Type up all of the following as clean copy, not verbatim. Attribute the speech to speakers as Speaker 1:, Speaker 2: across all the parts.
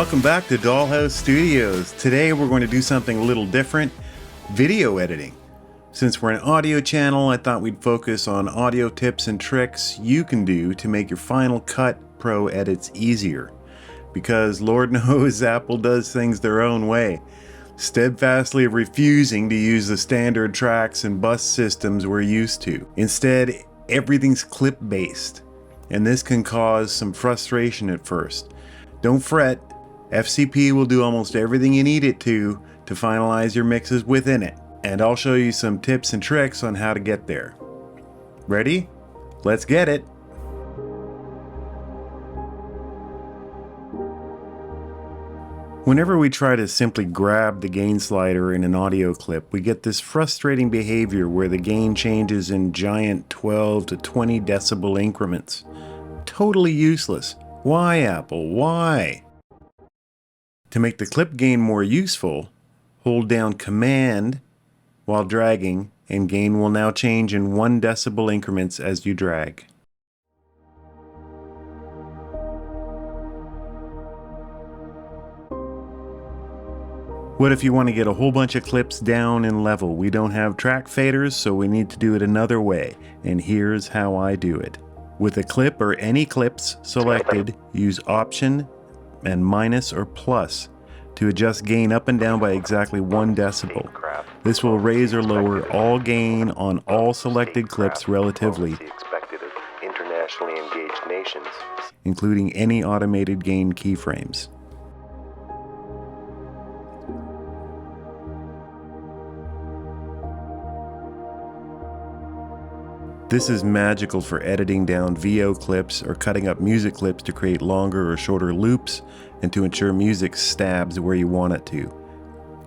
Speaker 1: Welcome back to Dahl Studios. Today we're going to do something a little different, video editing. Since we're an audio channel, I thought we'd focus on audio tips and tricks you can do to make your Final Cut Pro edits easier. Because Lord knows Apple does things their own way, steadfastly refusing to use the standard tracks and bus systems we're used to. Instead, everything's clip-based, and this can cause some frustration at first. Don't fret, FCP will do almost everything you need it to finalize your mixes within it, and I'll show you some tips and tricks on how to get there. Ready? Let's get it! Whenever we try to simply grab the gain slider in an audio clip, we get this frustrating behavior where the gain changes in giant 12 to 20 decibel increments. Totally useless. Why, Apple? Why? To make the clip gain more useful, hold down Command while dragging, and gain will now change in 1 decibel increments as you drag. What if you want to get a whole bunch of clips down in level? We don't have track faders, so we need to do it another way, and here's how I do it. With a clip or any clips selected, use Option and minus or plus to adjust gain up and down by exactly 1 decibel. This will raise or lower all gain on all selected clips relatively, including any automated gain keyframes. This is magical for editing down VO clips or cutting up music clips to create longer or shorter loops and to ensure music stabs where you want it to.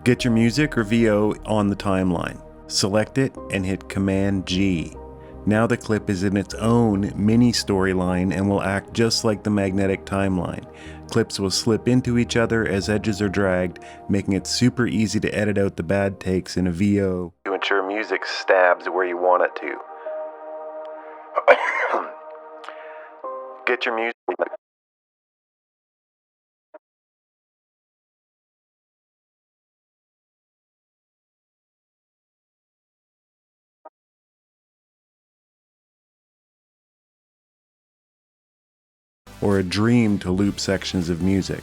Speaker 1: Get your music or VO on the timeline. Select it and hit Command G. Now the clip is in its own mini storyline and will act just like the magnetic timeline. Clips will slip into each other as edges are dragged, making it super easy to edit out the bad takes in a VO to ensure music stabs where you want it to. Get your music. Or a dream to loop sections of music.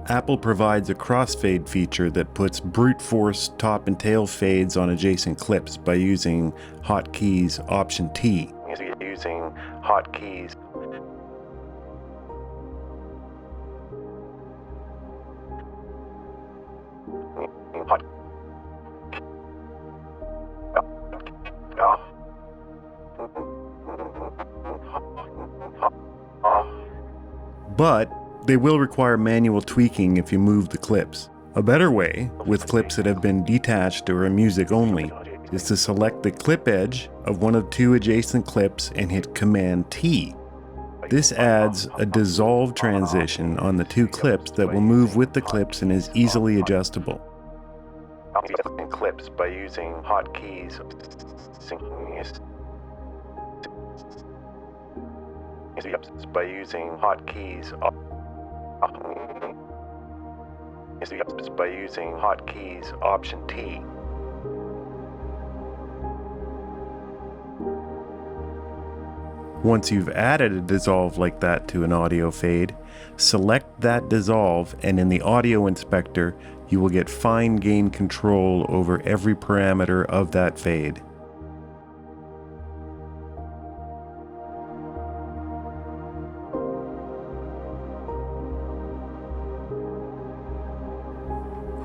Speaker 1: Apple provides a crossfade feature that puts brute force top and tail fades on adjacent clips by using hotkeys Option T. Using hotkeys. But they will require manual tweaking if you move the clips. A better way, with clips that have been detached or are music only, is to select the clip edge of one of 2 adjacent clips and hit Command T. This adds a dissolve transition on the 2 clips that will move with the clips and is easily adjustable. Clips by using hotkeys. By using hotkeys. By using hotkeys Option T. Once you've added a dissolve like that to an audio fade, select that dissolve, and in the audio inspector you will get fine gain control over every parameter of that fade.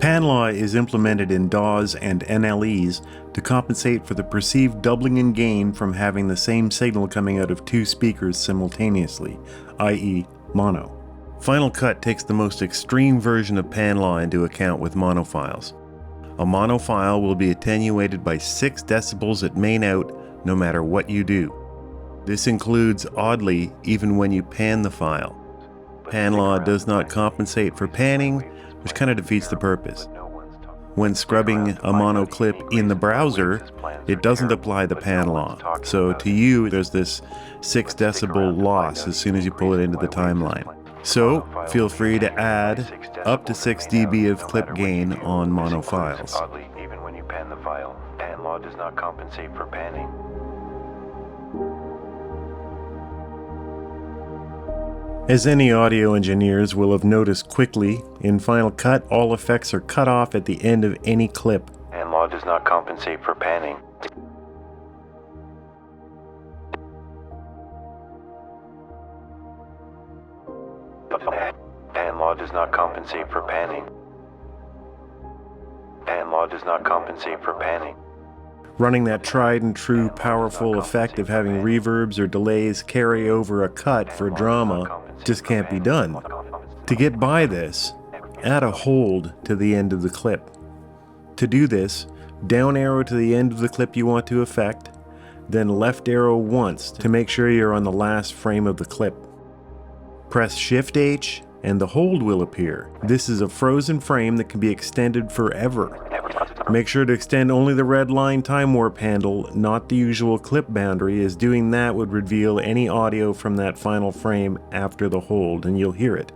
Speaker 1: Pan law is implemented in DAWs and NLEs to compensate for the perceived doubling in gain from having the same signal coming out of two speakers simultaneously, i.e. mono. Final Cut takes the most extreme version of pan law into account with monophiles. A monophile will be attenuated by 6 decibels at main out no matter what you do. This includes, oddly, even when you pan the file. Pan law does not compensate for panning, which kind of defeats the purpose. When scrubbing a mono clip in the browser, it doesn't apply the pan law. So to you, there's this 6 decibel loss as soon as you pull it into the timeline. So feel free to add up to 6 dB of clip gain on mono files.
Speaker 2: Oddly, even when you pan the file, pan law does not compensate for panning.
Speaker 1: As any audio engineers will have noticed quickly, in Final Cut all effects are cut off at the end of any clip.
Speaker 2: Pan law does not compensate for panning. Pan law does not compensate for panning. Pan law does not compensate for panning.
Speaker 1: Running that tried and true powerful effect of having reverbs or delays carry over a cut for drama just can't be done. To get by this, add a hold to the end of the clip. To do this, down arrow to the end of the clip you want to affect, then left arrow once to make sure you're on the last frame of the clip. Press Shift H and the hold will appear. This is a frozen frame that can be extended forever. Make sure to extend only the red line time warp handle, not the usual clip boundary, as doing that would reveal any audio from that final frame after the hold, and you'll hear it.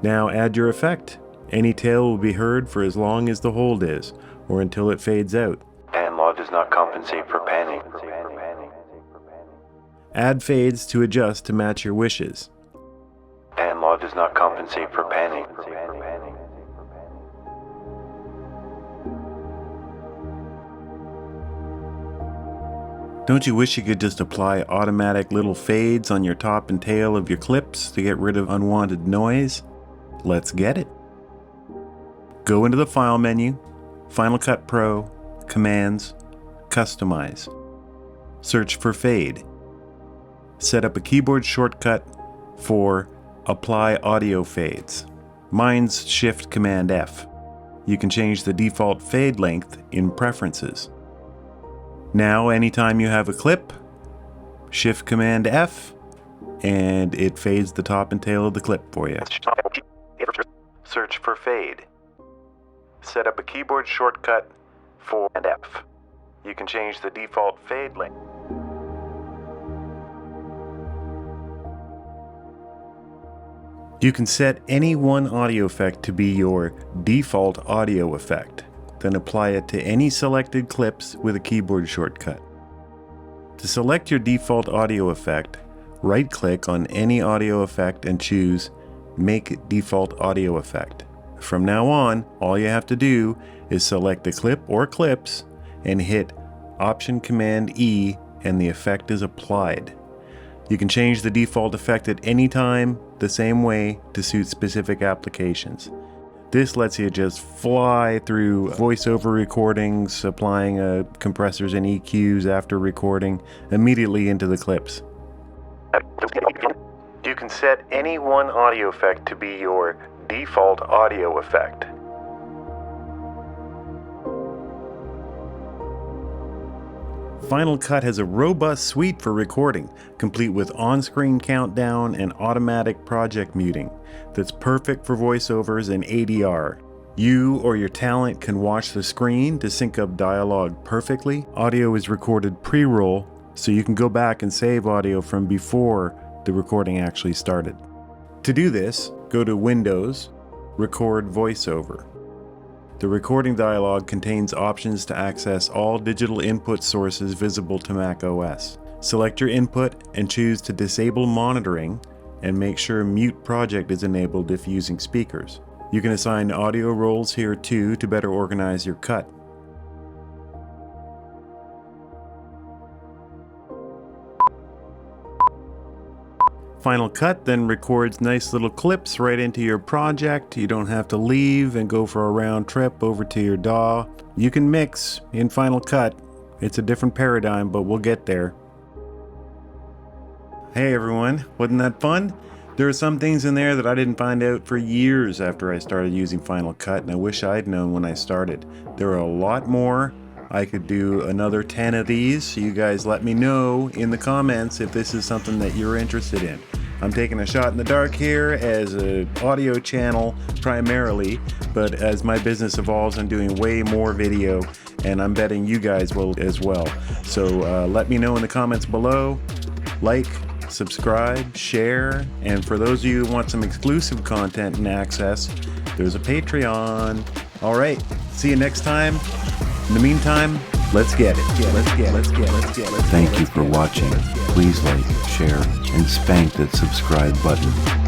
Speaker 1: Now add your effect. Any tail will be heard for as long as the hold is, or until it fades out.
Speaker 2: Pan law does not compensate for panning.
Speaker 1: Add fades to adjust to match your wishes.
Speaker 2: Pan law does not compensate for panning.
Speaker 1: Don't you wish you could just apply automatic little fades on your top and tail of your clips to get rid of unwanted noise? Let's get it. Go into the File menu, Final Cut Pro, Commands, Customize. Search for Fade. Set up a keyboard shortcut for Apply Audio Fades. Mine's Shift Command F. You can change the default fade length in Preferences. Now, anytime you have a clip, Shift Command F, and it fades the top and tail of the clip for you.
Speaker 2: Search for Fade. Set up a keyboard shortcut for F. You can change the default fade length.
Speaker 1: You can set any one audio effect to be your default audio effect, then apply it to any selected clips with a keyboard shortcut. To select your default audio effect, right-click on any audio effect and choose Make Default Audio Effect. From now on, all you have to do is select the clip or clips and hit Option-Command-E and the effect is applied. You can change the default effect at any time, the same way, to suit specific applications. This lets you just fly through voiceover recordings, applying compressors and EQs after recording, immediately into the clips.
Speaker 2: You can set any one audio effect to be your default audio effect.
Speaker 1: Final Cut has a robust suite for recording, complete with on-screen countdown and automatic project muting, that's perfect for voiceovers and ADR. You or your talent can watch the screen to sync up dialogue perfectly. Audio is recorded pre-roll, so you can go back and save audio from before the recording actually started. To do this, go to Windows, Record Voiceover. The recording dialog contains options to access all digital input sources visible to Mac OS. Select your input and choose to disable monitoring and make sure Mute Project is enabled if using speakers. You can assign audio roles here too to better organize your cut. Final Cut then records nice little clips right into your project. You don't have to leave and go for a round trip over to your DAW. You can mix in Final Cut. It's a different paradigm, but we'll get there. Hey everyone, wasn't that fun? There are some things in there that I didn't find out for years after I started using Final Cut, and I wish I'd known when I started. There are a lot more. I could do another 10 of these, so you guys let me know in the comments if this is something that you're interested in. I'm taking a shot in the dark here as an audio channel primarily, but as my business evolves, I'm doing way more video, and I'm betting you guys will as well. So let me know in the comments below. Like, subscribe, share, and for those of you who want some exclusive content and access, there's a Patreon. All right, see you next time. In the meantime, let's get it.
Speaker 3: Thank you for watching. Please like, share, and spank that subscribe button.